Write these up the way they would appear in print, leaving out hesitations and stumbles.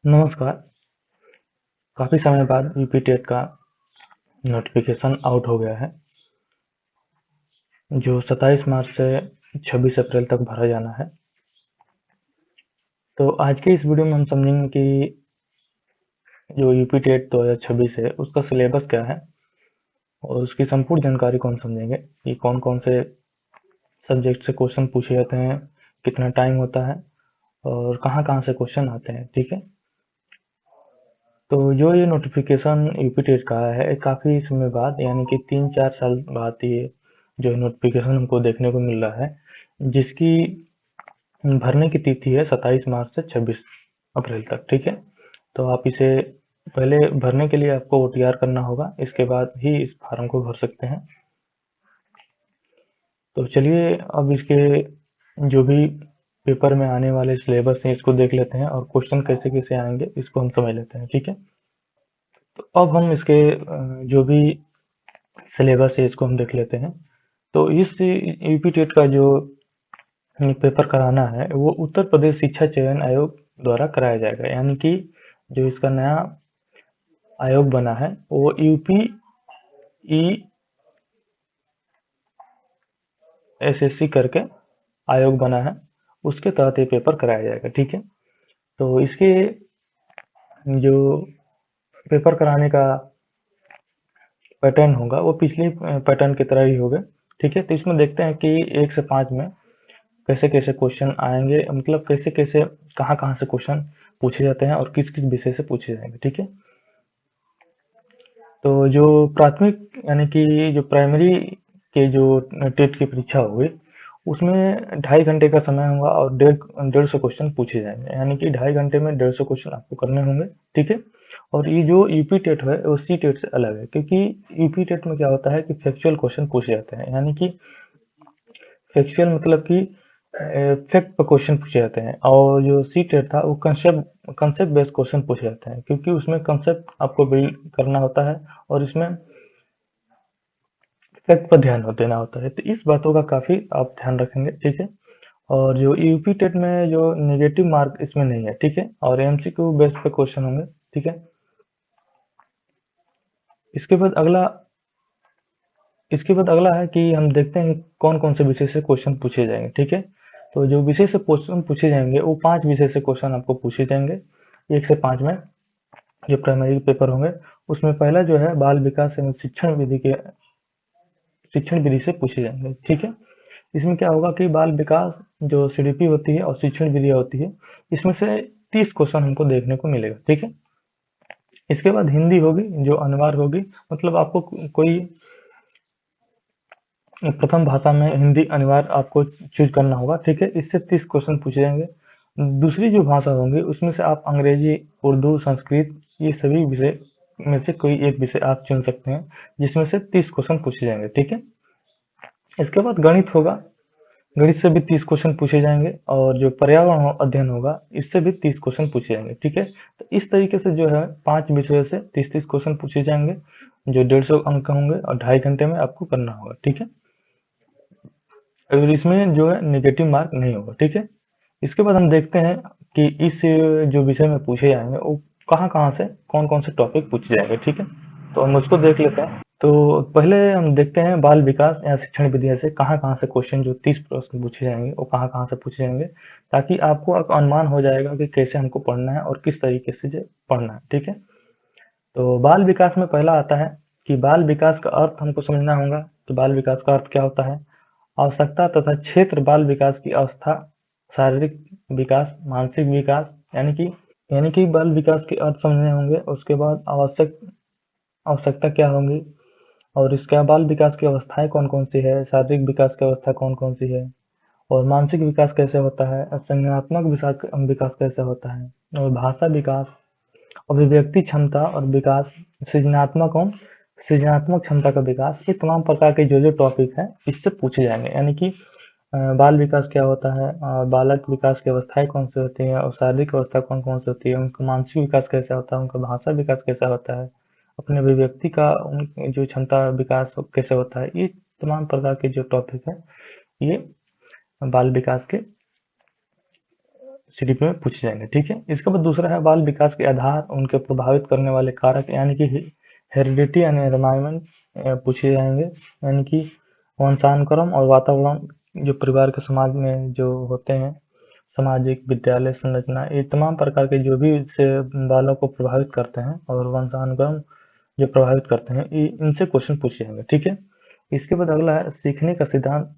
नमस्कार। काफ़ी समय बाद यूपी टेट का नोटिफिकेशन आउट हो गया है, जो 27 मार्च से 26 अप्रैल तक भरा जाना है। तो आज के इस वीडियो में हम समझेंगे कि जो यूपी टेट 2026 है उसका सिलेबस क्या है और उसकी संपूर्ण जानकारी कौन समझेंगे कि कौन कौन से सब्जेक्ट से क्वेश्चन पूछे जाते हैं, कितना टाइम होता है और कहाँ कहाँ से क्वेश्चन आते हैं। ठीक है, तो जो ये नोटिफिकेशन यूपी टेट का है काफ़ी समय बाद यानी कि 3-4 साल बाद ये जो नोटिफिकेशन हमको देखने को मिल रहा है, जिसकी भरने की तिथि है 27 मार्च से 26 अप्रैल तक। ठीक है, तो आप इसे पहले भरने के लिए आपको ओटीआर करना होगा, इसके बाद ही इस फार्म को भर सकते हैं। तो चलिए अब इसके जो भी पेपर में आने वाले सिलेबस हैं इसको देख लेते हैं और क्वेश्चन कैसे कैसे आएंगे इसको हम समझ लेते हैं। ठीक है, तो अब हम इसके जो भी सिलेबस है इसको हम देख लेते हैं। तो इस यूपी टेट का जो पेपर कराना है वो उत्तर प्रदेश शिक्षा चयन आयोग द्वारा कराया जाएगा, यानी कि जो इसका नया आयोग बना है वो यूपी ई एसएससी करके आयोग बना है, उसके तहत ये पेपर कराया जाएगा। ठीक है, तो इसके जो पेपर कराने का पैटर्न होगा वो पिछले पैटर्न की तरह ही होगा। ठीक है, तो इसमें देखते हैं कि 1 से 5 में कैसे कैसे क्वेश्चन आएंगे, मतलब कैसे कैसे कहाँ कहाँ से क्वेश्चन पूछे जाते हैं और किस किस विषय से पूछे जाएंगे। ठीक है, तो जो प्राथमिक यानी कि जो प्राइमरी के जो टेट की परीक्षा होगी उसमें 2.5 घंटे का समय होगा और 150 क्वेश्चन पूछे जाएंगे, यानी कि 2.5 घंटे में 150 क्वेश्चन आपको करने होंगे। ठीक है, और ये जो यूपी टेट है वो सी टेट से अलग है, क्योंकि यूपी टेट में क्या होता है कि फैक्चुअल क्वेश्चन पूछे जाते हैं, यानी कि फैक्चुअल मतलब कि फैक्ट पर क्वेश्चन पूछे जाते हैं, और जो सी टेट था वो कंसेप्ट कंसेप्ट बेस्ड क्वेश्चन पूछे जाते हैं, क्योंकि उसमें कंसेप्ट आपको बिल्ड करना होता है और इसमें फैक्ट पर ध्यान देना होता है। तो इस बातों का काफी आप ध्यान रखेंगे। ठीक है, और जो यूपी टेट में जो नेगेटिव मार्क इसमें नहीं है। ठीक है, और एमसीक्यू बेस्ड पे क्वेश्चन होंगे। ठीक है, इसके बाद अगला इसके बाद अगला है कि हम देखते हैं कौन कौन से विषय से क्वेश्चन पूछे जाएंगे। ठीक है, तो जो विषय से क्वेश्चन पूछे जाएंगे वो 5 विषय से क्वेश्चन आपको पूछे जाएंगे 1 से 5 में, जो प्राइमरी पेपर होंगे। उसमें पहला जो है बाल विकास एवं शिक्षण विधि से पूछे जाएंगे। ठीक है, इसमें क्या होगा कि बाल विकास जो सीडीपी होती है और शिक्षण विधियां होती है, इसमें से 30 क्वेश्चन हमको देखने को मिलेगा। ठीक है, इसके बाद हिंदी होगी जो अनिवार्य होगी, मतलब आपको कोई प्रथम भाषा में हिंदी अनिवार्य आपको चूज करना होगा। ठीक है, इससे 30 क्वेश्चन पूछे जाएंगे। दूसरी जो भाषा होंगी उसमें से आप अंग्रेजी, उर्दू, संस्कृत, ये सभी विषय में से कोई एक विषय आप चुन सकते हैं, जिसमें से 30 क्वेश्चन पूछे जाएंगे। ठीक है, इसके बाद गणित होगा, गणित से भी 30 क्वेश्चन पूछे जाएंगे, और जो पर्यावरण अध्ययन होगा इससे भी 30 क्वेश्चन पूछे जाएंगे। ठीक है, तो इस तरीके से जो है 5 विषयों से 30-30 क्वेश्चन पूछे जाएंगे, जो 150 अंक होंगे और 2.5 घंटे में आपको करना होगा। ठीक है, और इसमें जो है नेगेटिव मार्क नहीं होगा। ठीक है, इसके बाद हम देखते हैं कि इस जो विषय में पूछे जाएंगे वो कहाँ कहाँ से कौन कौन से टॉपिक पूछे जाएंगे। ठीक है, तो हम उसको देख लेते हैं। तो पहले हम देखते हैं बाल विकास या शिक्षण विधि से कहाँ कहाँ से क्वेश्चन जो 30 प्रश्न पूछे जाएंगे वो कहाँ कहाँ से पूछे जाएंगे, ताकि आपको एक अनुमान हो जाएगा कि कैसे हमको पढ़ना है और किस तरीके से जो पढ़ना है। ठीक है, तो बाल विकास में पहला आता है कि बाल विकास का अर्थ हमको समझना होगा। तो बाल विकास का अर्थ क्या होता है? आवश्यकता तथा क्षेत्र बाल विकास की अवस्था, शारीरिक विकास, मानसिक विकास, यानी कि बाल विकास के अर्थ समझने होंगे। उसके बाद आवश्यकता क्या होंगी, और इसका बाल विकास की अवस्थाएं कौन कौन सी है, शारीरिक विकास की अवस्था कौन कौन सी है, और मानसिक विकास कैसे होता है, और संज्ञानात्मक विकास कैसे होता है, और भाषा विकास, अभिव्यक्ति क्षमता और विकास, सृजनात्मक क्षमता का विकास, ये तमाम प्रकार के जो जो टॉपिक है इससे पूछे जाएंगे। यानी कि बाल विकास क्या होता है, बालक विकास की अवस्थाएं कौन सी होती हैं, और शारीरिक अवस्था कौन कौन सी होती है, उनका मानसिक विकास कैसा होता है, उनका भाषा विकास कैसा होता है, अपने अभिव्यक्ति का जो क्षमता विकास कैसे होता है, ये तमाम प्रकार के जो टॉपिक है ये बाल विकास के सीडीपी में पूछे जाएंगे। ठीक है, इसके बाद दूसरा है बाल विकास के आधार, उनके प्रभावित करने वाले कारक यानी कि हेरिडिटी एंड एनवायरनमेंट पूछे जाएंगे, यानी कि वंशानुक्रम और वातावरण जो परिवार के समाज में जो होते हैं, सामाजिक विद्यालय संरचना, ये तमाम प्रकार के जो भी इससे बालों को प्रभावित करते हैं और वंशानुक्रम जो प्रभावित करते हैं, इनसे क्वेश्चन पूछे जाएंगे। ठीक है, इसके बाद अगला है सीखने का सिद्धांत,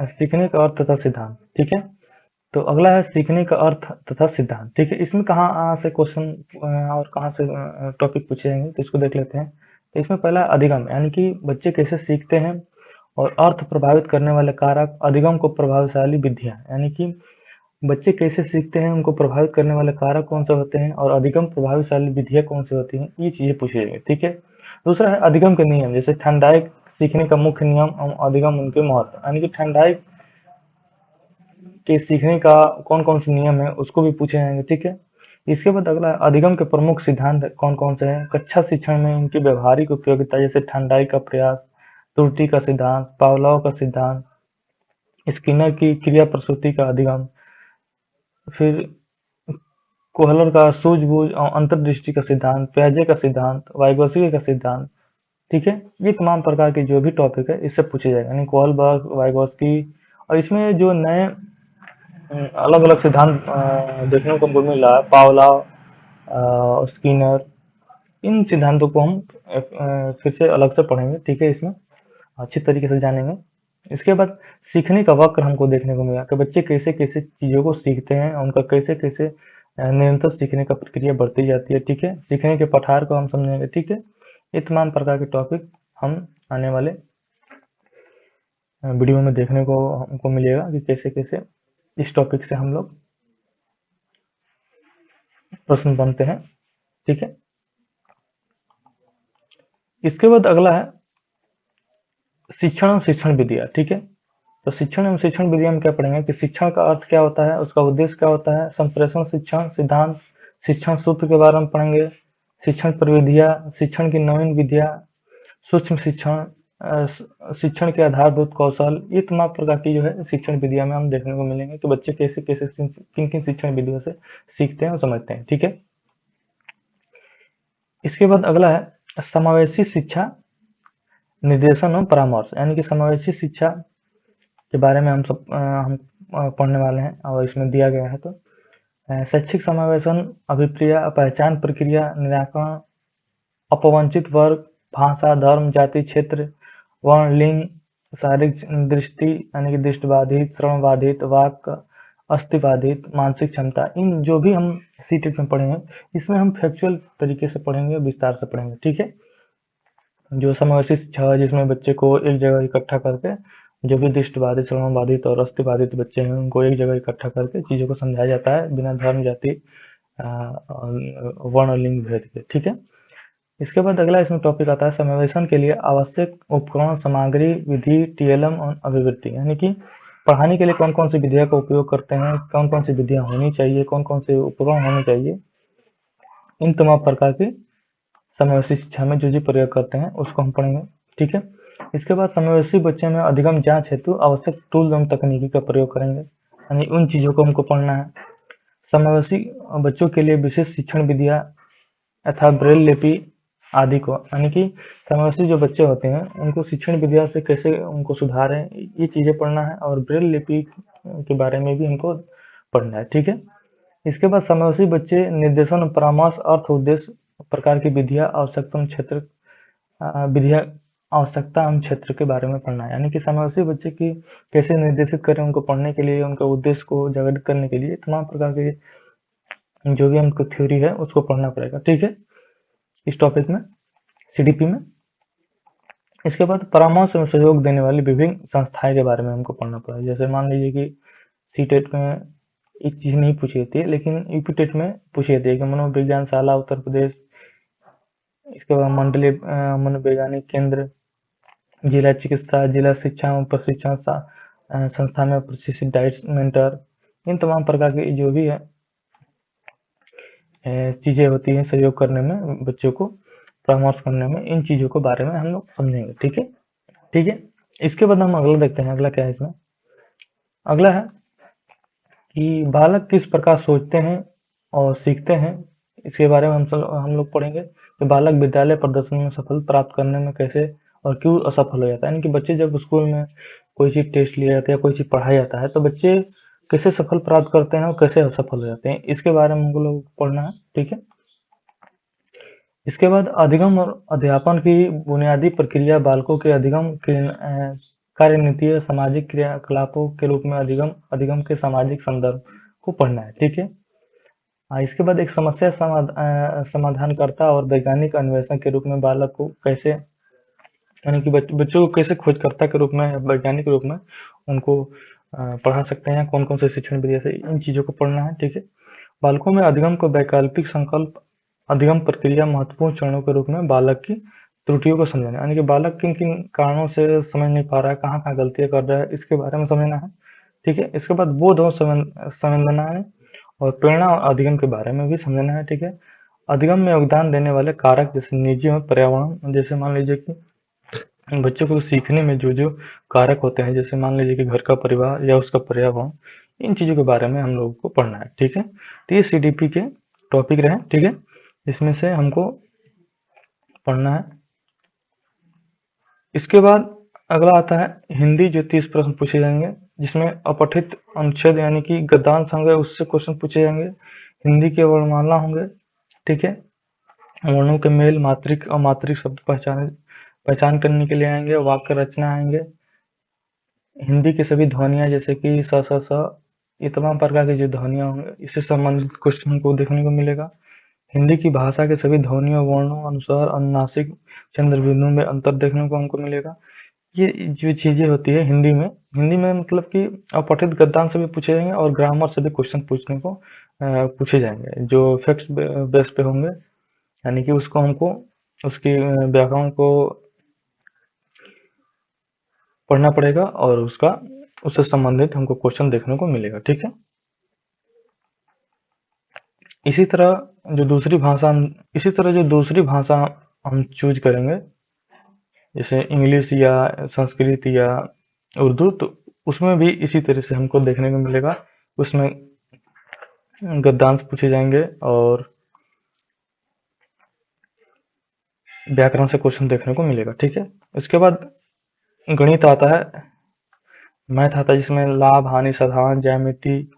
सीखने का अर्थ तथा सिद्धांत। ठीक है, तो अगला है सीखने का अर्थ तथा सिद्धांत। ठीक है, इसमें कहाँ से क्वेश्चन और कहाँ से टॉपिक पूछे जाएंगे, तो इसको देख लेते हैं। तो इसमें पहला अधिगम, यानी कि बच्चे कैसे सीखते हैं, और अर्थ प्रभावित करने वाले कारक, अधिगम को प्रभावशाली विधियां, यानी कि बच्चे कैसे सीखते हैं, उनको प्रभावित करने वाले कारक कौन से होते हैं, और अधिगम प्रभावशाली विधियां कौन सी होती हैं, ये चीजें पूछी जाएंगी। ठीक है, दूसरा है अधिगम के नियम, जैसे ठंडाई सीखने का मुख्य नियम और अधिगम उनके महत्व, यानी कि ठंडाई के सीखने का कौन कौन से नियम है उसको भी पूछे जाएंगे। ठीक है, इसके बाद अगला अधिगम के प्रमुख सिद्धांत कौन कौन से हैं, कक्षा शिक्षण में इनकी व्यवहारिक उपयोगिता, जैसे ठंडाई का प्रयास, त्रुटि का सिद्धांत, पावलोव का सिद्धांत, स्किनर की क्रिया प्रसूति का अधिगम, फिर कोहलर का सूझबूझ और अंतर्दृष्टि का सिद्धांत, पियाजे का सिद्धांत, वाइगोत्स्की का सिद्धांत। ठीक है, ये तमाम प्रकार के जो भी टॉपिक है इससे पूछे जाएगा, यानी कोहलबर्ग, वाइगोत्स्की, और इसमें जो नए अलग अलग सिद्धांत देखने को हमको मिल रहा है, पावलोव, स्किनर, इन सिद्धांतों को हम फिर से अलग से पढ़ेंगे। ठीक है, इसमें अच्छी तरीके से जानेंगे। इसके बाद सीखने का वक्र हमको देखने को मिला कि बच्चे कैसे कैसे चीज़ों को सीखते हैं, उनका कैसे कैसे निरंतर सीखने का प्रक्रिया बढ़ती जाती है। ठीक है, सीखने के पठार को हम समझेंगे। ठीक है, ये तमाम प्रकार के टॉपिक हम आने वाले वीडियो में देखने को हमको मिलेगा कि कैसे कैसे इस टॉपिक से हम लोग प्रश्न बनते हैं। ठीक है, इसके बाद अगला है शिक्षण और शिक्षण विधियाँ। ठीक है, तो शिक्षण एवं शिक्षण विधियाँ में क्या पढ़ेंगे कि शिक्षण का अर्थ क्या होता है, उसका उद्देश्य क्या होता है, संप्रेषण शिक्षण सिद्धांत, शिक्षण सूत्र के बारे में पढ़ेंगे, शिक्षण प्रविधियाँ, शिक्षण की नवीन विधियाँ, सूक्ष्म शिक्षण, शिक्षण के आधारभूत कौशल, ये तमाम प्रकार की जो है शिक्षण विधियाँ में हम देखने को मिलेंगे कि बच्चे कैसे कैसे किन किन शिक्षण विधियों से सीखते हैं और समझते हैं। ठीक है, इसके बाद अगला है समावेशी शिक्षा निर्देशन और परामर्श, यानी कि समावेशी शिक्षा के बारे में हम पढ़ने वाले हैं, और इसमें दिया गया है। तो शैक्षिक समावेशन, अभिप्रिया, पहचान प्रक्रिया, निराकरण, अपवंचित वर्ग, भाषा, धर्म, जाति, क्षेत्र, वर्ण, लिंग, शारीरिक दृष्टि यानी कि दृष्टिबाधित, श्रवणबाधित, वाक अस्थिबाधित, मानसिक क्षमता, इन जो भी हम सीटेट में पढ़ेंगे इसमें हम फैक्चुअल तरीके से पढ़ेंगे, विस्तार से पढ़ेंगे। ठीक है, जो समावेशी शिक्षा है जिसमें बच्चे को एक जगह इकट्ठा करके जो भी दृष्टिबाधित, श्रवणबाधित और अस्थिबाधित बच्चे हैं उनको एक जगह इकट्ठा करके चीज़ों को समझाया जाता है बिना धर्म, जाति, वर्ण और लिंग भेद के। ठीक है, इसके बाद अगला इसमें टॉपिक आता है समावेशन के लिए आवश्यक उपकरण, सामग्री, विधि, टीएलएम और अभिवृत्ति, यानी कि पढ़ाने के लिए कौन कौन सी विधियां का उपयोग करते हैं, कौन कौन सी विधियां होनी चाहिए, कौन कौन से उपकरण होने चाहिए, इन तमाम प्रकार के समावेशी शिक्षा में जो प्रयोग करते हैं उसको हम पढ़ेंगे। ठीक है, इसके बाद समावेशी बच्चे में अधिगम जांच हेतु आवश्यक टूल एवं तकनीकी का प्रयोग करेंगे, यानी उन चीज़ों को हमको पढ़ना है। समावेशी बच्चों के लिए विशेष शिक्षण विधियाँ यथा ब्रेल लिपि आदि को, यानी कि समावेशी जो बच्चे होते हैं उनको शिक्षण विधियाँ से कैसे उनको सुधारें, ये चीज़ें पढ़ना है, और ब्रेल लिपि के बारे में भी हमको पढ़ना है। ठीक है, इसके बाद समावेशी बच्चे निर्देशन, परामर्श, अर्थ, उद्देश्य, प्रकार की विधियाँ, आवश्यकता क्षेत्र, विधियाँ, आवश्यकता एवं क्षेत्र के बारे में पढ़ना है, यानी कि समावेशी बच्चे की कैसे निर्देशित करें उनको पढ़ने के लिए, उनके उद्देश्य को जागृत करने के लिए तमाम प्रकार के जो भी हमको थ्योरी है उसको पढ़ना पड़ेगा। ठीक है, इस टॉपिक में सीडीपी में। इसके बाद परामर्श एवं सहयोग देने वाली विभिन्न संस्थाएं के बारे में हमको पढ़ना पड़ेगा। जैसे मान लीजिए कि सीटेट में एक चीज नहीं पूछी जाती है लेकिन यूपीटेट में पूछी जाती है कि मनोविज्ञान शाला उत्तर प्रदेश, इसके बाद मंडलीय मनोवैज्ञानिक केंद्र, जिला चिकित्सा, जिला शिक्षा एवं प्रशिक्षण संस्था में प्रशिक्षित डाइट मेंटर, इन तमाम प्रकार की जो भी है चीजें होती हैं सहयोग करने में, बच्चों को परामर्श करने में, इन चीजों के बारे में हम लोग समझेंगे। ठीक है, ठीक है, इसके बाद हम अगला देखते हैं। अगला क्या है इसमें, अगला है कि बालक किस प्रकार सोचते हैं और सीखते हैं, इसके बारे में हम लोग पढ़ेंगे कि बालक विद्यालय प्रदर्शन में सफल प्राप्त करने में कैसे और क्यों असफल हो जाता है। यानी कि बच्चे जब स्कूल में कोई चीज टेस्ट लिया जाता है या कोई चीज पढ़ाया जाता है तो बच्चे कैसे सफल प्राप्त करते हैं और कैसे असफल हो जाते हैं, इसके बारे में हमको लोग पढ़ना है। ठीक है। इसके बाद अधिगम और अध्यापन की बुनियादी प्रक्रिया, बालकों के अधिगम के कार्यनीति सामाजिक क्रियाकलापों के रूप में अधिगम अधिगम के सामाजिक संदर्भ को पढ़ना है। ठीक है। इसके बाद एक समस्या समाधानकर्ता और वैज्ञानिक अन्वेषण के रूप में बालक को कैसे, यानी कि बच्चों को कैसे खोजकर्ता के रूप में, वैज्ञानिक रूप में उनको पढ़ा सकते हैं, कौन कौन से शिक्षण विधि से, इन चीजों को पढ़ना है। ठीक है। बालकों में अधिगम को वैकल्पिक संकल्प अधिगम प्रक्रिया महत्वपूर्ण चरणों के रूप में बालक की त्रुटियों को समझना, यानी कि बालक किन किन कारणों से समझ नहीं पा रहा है, कहाँ कहाँ गलतियां कर रहा है, इसके बारे में समझना है। ठीक है। इसके बाद बोध और संवेदनाएं और प्रेरणा और अधिगम के बारे में भी समझना है। ठीक है। अधिगम में योगदान देने वाले कारक जैसे निजी और पर्यावरण, जैसे मान लीजिए कि बच्चों को सीखने में जो जो कारक होते हैं, जैसे मान लीजिए कि घर का परिवार या उसका पर्यावरण, इन चीजों के बारे में हम लोगों को पढ़ना है। ठीक है। तो ये सीडीपी के टॉपिक रहे। ठीक है। इसमें से हमको पढ़ना है। इसके बाद अगला आता है हिंदी, जो 30 प्रश्न पूछे जाएंगे, जिसमें अपठित अनुच्छेद यानी कि गद्यांश होंगे, उससे क्वेश्चन पूछे जाएंगे। हिंदी के वर्णमाला होंगे। ठीक है। वर्णों के मेल, मात्रिक और मात्रिक शब्द पहचान करने के लिए आएंगे। वाक्य रचना आएंगे। हिंदी की सभी ध्वनियाँ जैसे कि स स स, ये तमाम प्रकार की जो ध्वनियाँ होंगे, इससे संबंधित क्वेश्चन को देखने को मिलेगा। हिंदी की भाषा के सभी ध्वनियों, वर्णों, अनुस्वार, अनुनासिक, चंद्र बिंदु में अंतर देखने को हमको मिलेगा। ये जो चीजें होती है हिंदी में मतलब कि अपठित गद्यांश से भी पूछे जाएंगे और ग्रामर से भी क्वेश्चन पूछे जाएंगे, जो फैक्ट्स बेस पे होंगे, यानी कि उसको हमको उसकी व्याकरण को पढ़ना पड़ेगा और उससे संबंधित हमको क्वेश्चन देखने को मिलेगा। ठीक है। इसी तरह जो दूसरी भाषा हम चूज करेंगे, जैसे इंग्लिश या संस्कृत या उर्दू, तो उसमें भी इसी तरह से हमको देखने को मिलेगा। उसमें गद्यांश पूछे जाएंगे और व्याकरण से क्वेश्चन देखने को मिलेगा। ठीक है। इसके बाद गणित आता है, मैथ आता है, जिसमें लाभ, हानि, साधारण, ज्यामिति,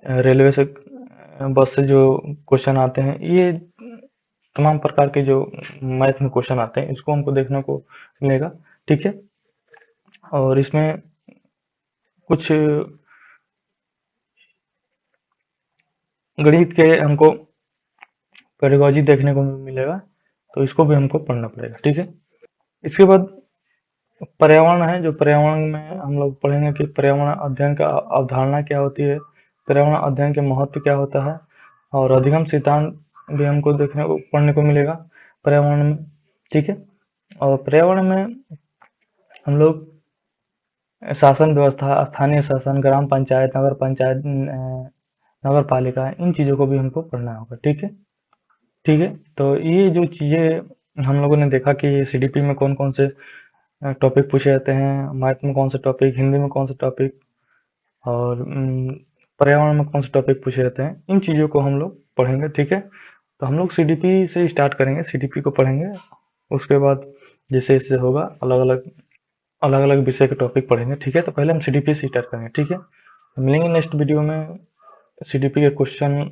रेलवे से, बस से जो क्वेश्चन आते हैं, ये तमाम प्रकार के जो मैथ में क्वेश्चन आते हैं, इसको हमको देखने को मिलेगा। ठीक है। और इसमें कुछ गणित के हमको पेडागोजी देखने को मिलेगा, तो इसको भी हमको पढ़ना पड़ेगा। ठीक है। इसके बाद पर्यावरण है, जो पर्यावरण में हम लोग पढ़ेंगे कि पर्यावरण अध्ययन का अवधारणा क्या होती है, पर्यावरण अध्ययन के महत्व क्या होता है, और अधिगम सिद्धांत भी हमको पढ़ने को मिलेगा पर्यावरण में। ठीक है। और पर्यावरण में हम लोग शासन व्यवस्था, स्थानीय शासन, ग्राम पंचायत, नगर पंचायत, नगर पालिका, इन चीजों को भी हमको पढ़ना होगा। ठीक है। ठीक है। तो ये जो चीजें हम लोगों ने देखा कि सीडीपी में कौन कौन से टॉपिक पूछे जाते हैं, मैथ में कौन से टॉपिक, हिंदी में कौन से टॉपिक, और पर्यावरण में कौन से टॉपिक पूछे जाते हैं, इन चीज़ों को हम लोग पढ़ेंगे। ठीक है। तो हम लोग सीडीपी से स्टार्ट करेंगे, सीडीपी को पढ़ेंगे। उसके बाद जैसे जैसे होगा अलग अलग विषय के टॉपिक पढ़ेंगे। ठीक है। तो पहले हम सीडीपी से स्टार्ट करेंगे। ठीक है। मिलेंगे नेक्स्ट वीडियो में, सीडीपी के क्वेश्चन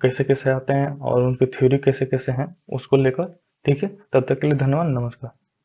कैसे कैसे आते हैं और उनकी थ्योरी कैसे कैसे हैं, उसको लेकर। ठीक है। तब तक के लिए धन्यवाद, नमस्कार।